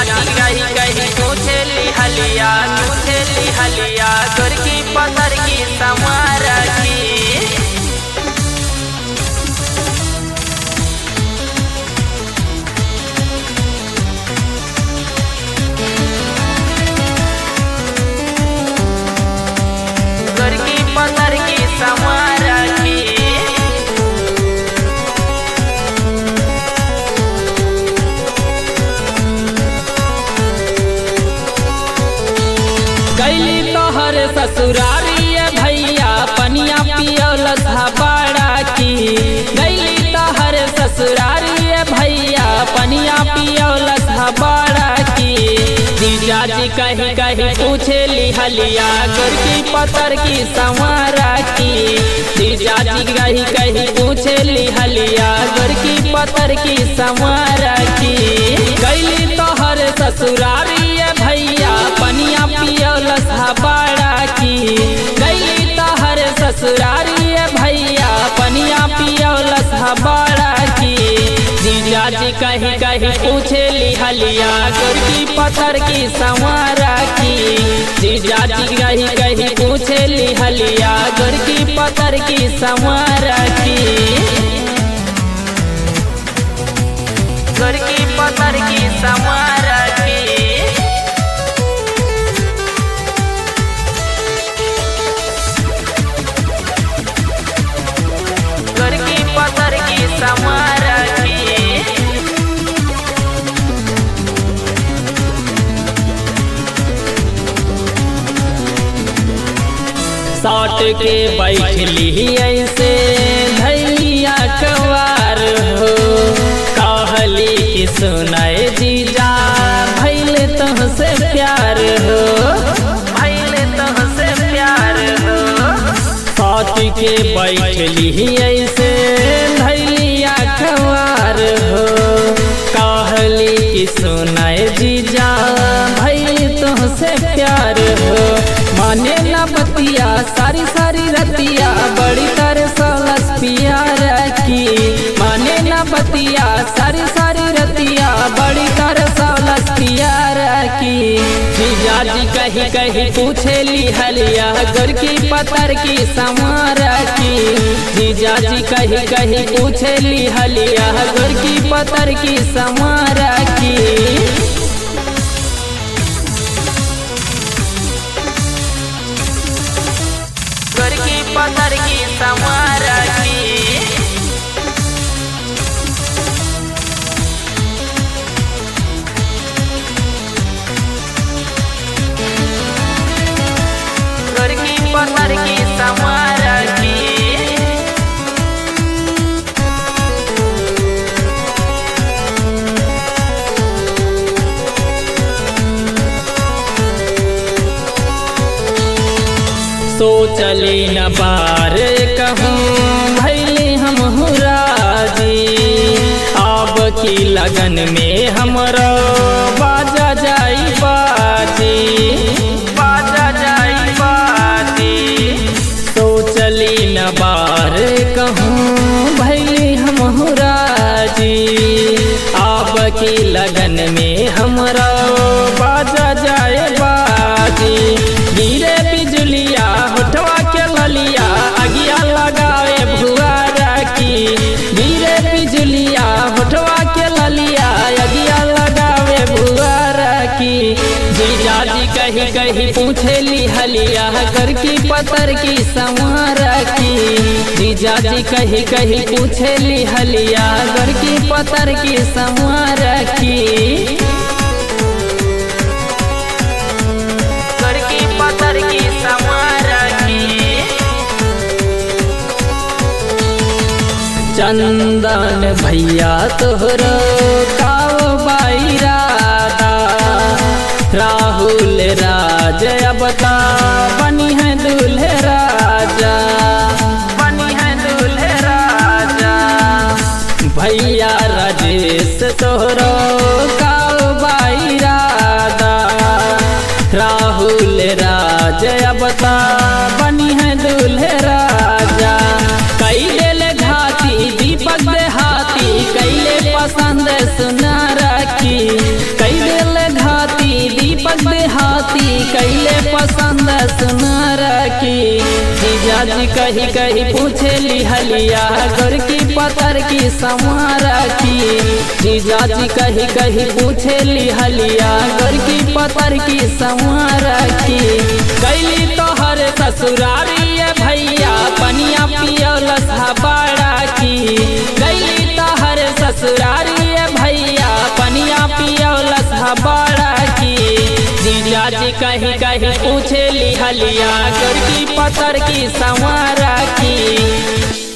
जाती रही कहीं पूछे लिहलिया गोर की पतर की संवार की। गोर की पतर की संवार की। गैली तोहर ससुरारी भैया पनिया पियौलस बड़ा की। गैली तोहर ससुरारी भैया पनिया पियौलस बड़ा की। जीजाजी कहीं कहीं पूछे लिहलिया गोर की पतर की संवार की। जीजाजी कहीं कहीं पूछे लिहलिया गोर की पतर की संवार की। गैली तोहर ससुरारी भैया पनिया पियौलस बड़ा की। गैली तोहर ससुरारी भैया पनिया पियौलस बड़ा की। जीजाजी कहीं कहीं पूछे लिहलिया गोर की पतर की संवार की। जीजाजी कहीं कहीं पूछे लिहलिया गोर की पतर की संवार की। गोर की पतर की संवार की। गोर की पतर की संवार की। साट के बैठली ऐसे धैया कवार हो। कहली कि सुनाए जीजा भैल तुमसे प्यार हो। भैल तुमसे प्यार हो। साट के बैठली ऐसे धैया कवार हो। कहली कि सुनाए जीजा भैल तुमसे प्यार हो। माने ना बतिया सारी सारी रतिया बड़ी तरसलस प्यार की। माने ना बतिया सारी सारी रतिया बड़ी तरसलस प्यार की। जीजाजी कहीं कहीं पूछे लिहलिया गोर की पतर की संवार की। जीजाजी कहीं कहीं पूछे लिहलिया गोर की पतर की संवार की। गोर की पतर की संवार की। गोर की पतर की संवार की। सोचली न बार कहूँ भैली हम राजी। अब की लगन में हमरा बाजा जाई बाजी। बाजा जाई बाजी। सोचली न बार कहूँ भैली हम राजी। अब की लगन में हमरा बाजा जाए बाजी। गिरे बिजुलिया होठवा के ललिया अगिया लगावे भुआर की। गिरे बिजुलिया होठवा के ललिया अगिया लगावे भुआर की। जीजाजी कहीं कहीं पूछे लिहलिया गोर की पतर की संवार की। जीजाजी कहीं कहीं पूछे लिहलिया गोर की पतर की संवार की। गोर की पतर की संवार की। चंदन भैया तोहरो काओ बाईरादा। राहुल राज अब बनी है दूल्हे राजा। बनी है दूल्हे राजा। भैया राजेश तोहरो काओ बाईरादा। राहुल राज अब बनी है दूल्हे राजा। कैले घाती दीपक देहाती कैले पसंद सुनार की। कैले जी कही कही पूछे लिहलिया गोर की पतर की संवारा की। जीजा जी कही कही पूछे लिहलिया गोर की पतर की संवारा की। कैली तोहर ससुरारी भैया पनिया पियलस बड़ा की। कैली तोहर ससुरारी भैया पनिया पियलस बड़ा की। जीजा जी कही कही पूछे लिहलिया गोर की पतर की संवारा की।